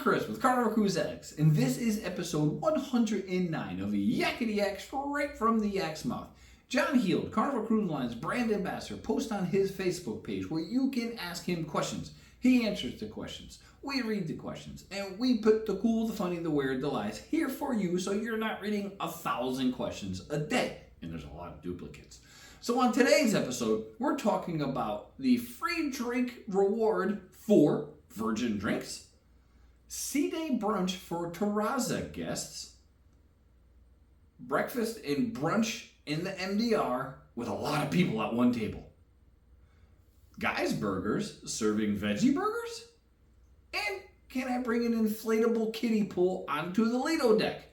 Chris with Carnival Cruise Addicts, and this is episode 109 of Yakety-Yak straight from the Yak's mouth. John Heald, Carnival Cruise Line's brand ambassador, posts on his Facebook page where you can ask him questions. He answers the questions, we read the questions, and we put the cool, the funny, the weird, the lies here for you so you're not reading 1,000 questions a day, and there's a lot of duplicates. So on today's episode, we're talking about the free drink reward for virgin drinks, sea day brunch for Terrazza guests, breakfast and brunch in the MDR with a lot of people at one table, Guy's Burgers serving veggie burgers, and can I bring an inflatable kiddie pool onto the Lido deck?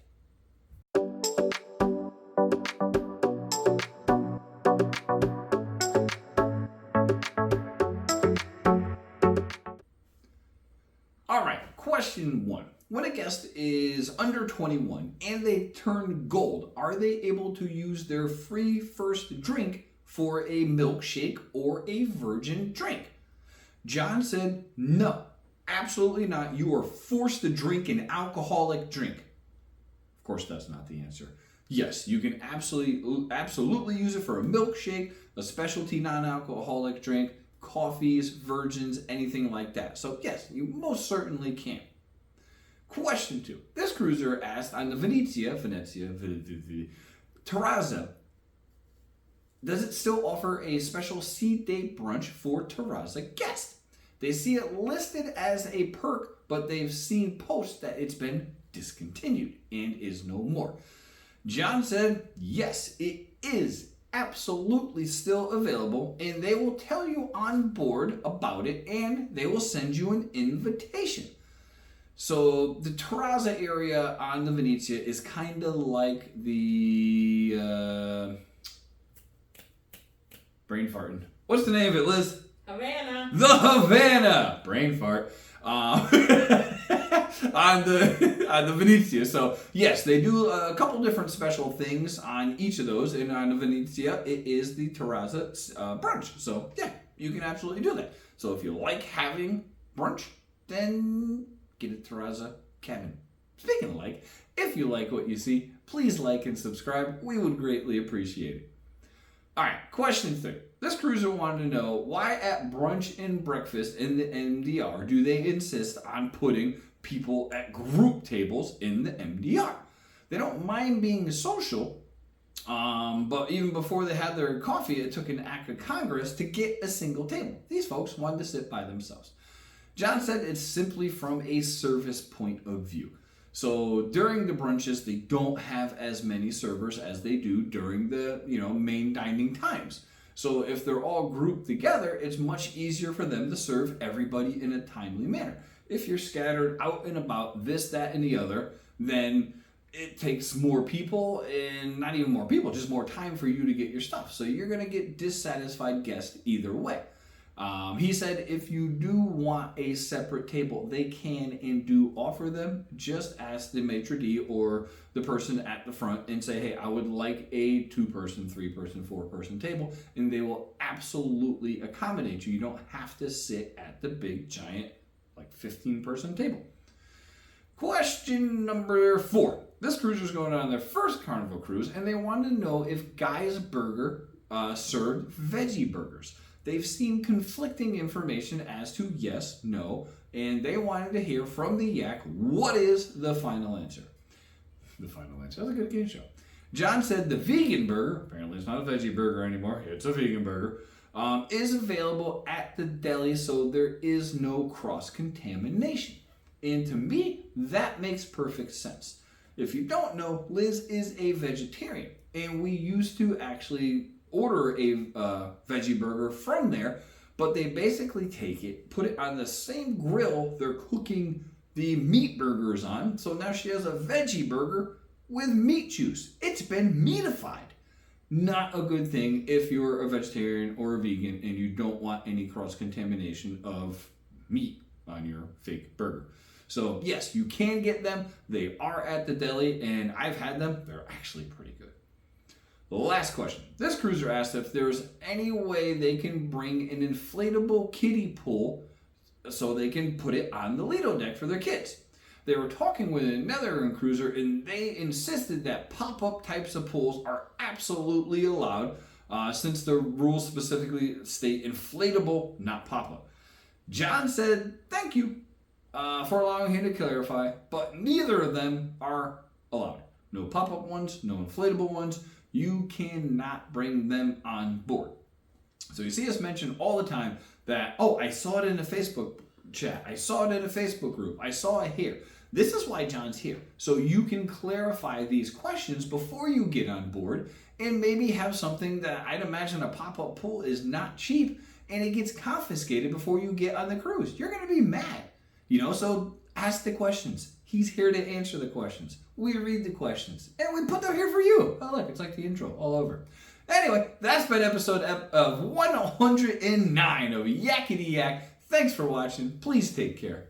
Question 1. When a guest is under 21 and they turn gold, are they able to use their free first drink for a milkshake or a virgin drink? John said, no, absolutely not. You are forced to drink an alcoholic drink. Of course, that's not the answer. Yes, you can absolutely use it for a milkshake, a specialty non-alcoholic drink, coffees, virgins, anything like that. So yes, you most certainly can. Question 2. This cruiser asked on the Venezia, Terrazza, does it still offer a special sea day brunch for Terrazza guests? They see it listed as a perk, but they've seen posts that it's been discontinued and is no more. John said, yes, it is absolutely still available, and they will tell you on board about it, and they will send you an invitation. So the Terrazza area on the Venezia is kind of like the brain farting. What's the name of it, Liz? Havana. The Havana. Brain fart. On the Venezia. So yes, they do a couple different special things on each of those, and on the Venezia, it is the Terrazza brunch. So yeah, you can absolutely do that. So if you like having brunch, then get a Terrazza cabin. Speaking of like, if you like what you see, please like and subscribe. We would greatly appreciate it. All right, question 3. This cruiser wanted to know why at brunch and breakfast in the MDR do they insist on putting people at group tables in the MDR? They don't mind being social, but even before they had their coffee, it took an act of Congress to get a single table. These folks wanted to sit by themselves. John said it's simply from a service point of view. So during the brunches, they don't have as many servers as they do during the main dining times. So if they're all grouped together, it's much easier for them to serve everybody in a timely manner. If you're scattered out and about this, that, and the other, then it takes more people, and not even more people, just more time for you to get your stuff. So you're going to get dissatisfied guests either way. He said if you do want a separate table, they can and do offer them. Just ask the maitre d' or the person at the front and say, hey, I would like a 2-person, 3-person, 4-person table, and they will absolutely accommodate you. You don't have to sit at the big, giant, 15-person table. Question number 4. This cruiser's going on their first Carnival cruise, and they wanted to know if Guy's Burger served veggie burgers. They've seen conflicting information as to yes, no, and they wanted to hear from the Yak what is the final answer. The final answer. That's a good game show. John said the vegan burger, apparently it's not a veggie burger anymore, it's a vegan burger, is available at the deli, so there is no cross-contamination. And to me, that makes perfect sense. If you don't know, Liz is a vegetarian, and we used to actually order a veggie burger from there, but they basically take it, put it on the same grill they're cooking the meat burgers on, so now she has a veggie burger with meat juice. It's been meatified. Not a good thing if you're a vegetarian or a vegan and you don't want any cross-contamination of meat on your fake burger. So yes, you can get them. They are at the deli, and I've had them. They're actually pretty good. The last question. This cruiser asked if there's any way they can bring an inflatable kiddie pool so they can put it on the Lido deck for their kids. they were talking with another cruiser, and they insisted that pop-up types of pools are absolutely allowed, since the rules specifically state inflatable, not pop-up. John said, thank you for allowing him to clarify, but neither of them are allowed. No pop-up ones, no inflatable ones. You cannot bring them on board. So you see us mention all the time that, oh, I saw it in a Facebook chat. I saw it in a Facebook group. I saw it here. This is why John's here. So you can clarify these questions before you get on board and maybe have something that I'd imagine a pop-up pool is not cheap and it gets confiscated before you get on the cruise. You're going to be mad. So ask the questions. He's here to answer the questions. We read the questions. And we put them here for you. Oh, look, it's like the intro all over. Anyway, that's been episode of 109 of Yakety-Yak. Thanks for watching. Please take care.